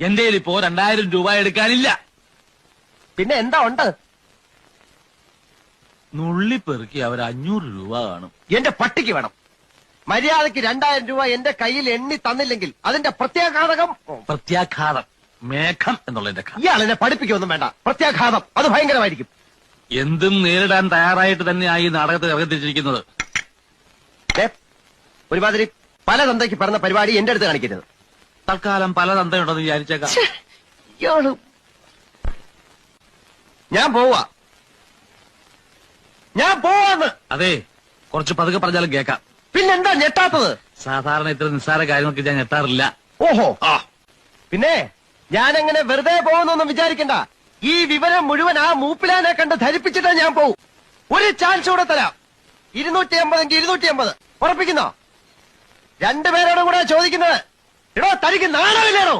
എന്റെ ഇപ്പോ 2000 രൂപ എടുക്കാനില്ല. പിന്നെ എന്താ ഉണ്ട്? നുള്ളിപ്പെറുക്കി അവർ 500 രൂപ കാണും. എന്റെ പട്ടിക്ക് വേണം. മര്യാദക്ക് 2000 രൂപ എന്റെ കയ്യിൽ എണ്ണി തന്നില്ലെങ്കിൽ അതിന്റെ പ്രത്യാഘാതകം. പ്രത്യാഘാതം മേഘം എന്നുള്ളതിന്റെ ഇയാൾ എന്നെ പഠിപ്പിക്കൊന്നും വേണ്ട. പ്രത്യാഘാതം അത് ഭയങ്കരമായിരിക്കും. എന്തും നേരിടാൻ തയ്യാറായിട്ട് തന്നെയായി ഈ നാടകത്തിൽ ഇറങ്ങിത്തിരിച്ചിരിക്കുന്നത്. ഒരുമാതിരി പല തന്തയ്ക്ക് പറഞ്ഞ പരിപാടി എന്റെ അടുത്ത് കാണിക്കരുത്. തൽക്കാലം പല തന്തയുണ്ടെന്ന് വിചാരിച്ചേക്കാം. ഇയാള് ഞാൻ പോവാന്ന്. അതെ, കുറച്ച് പതുക്കെ പറഞ്ഞാലും കേൾക്കാം. പിന്നെന്താ ഞെട്ടാത്തത്? സാധാരണ ഇത്ര നിസ്സാര കാര്യങ്ങൾക്ക് ഞാൻ ഞെട്ടാറില്ല. ഓഹോ, പിന്നെ ഞാനങ്ങനെ വെറുതെ പോകുന്നൊന്നും വിചാരിക്കണ്ട. ഈ വിവരം മുഴുവൻ ആ മൂപ്പിലാനെ കണ്ട് ധരിപ്പിച്ചിട്ടാ ഞാൻ പോവും. ഒരു ചാൻസ് കൂടെ തരാം. 250 എങ്കിൽ 250 ഉറപ്പിക്കുന്നോ? 2 പേരോടും കൂടെ ചോദിക്കുന്നത്. എടോ, തനിക്ക് നാണമില്ലേണോ?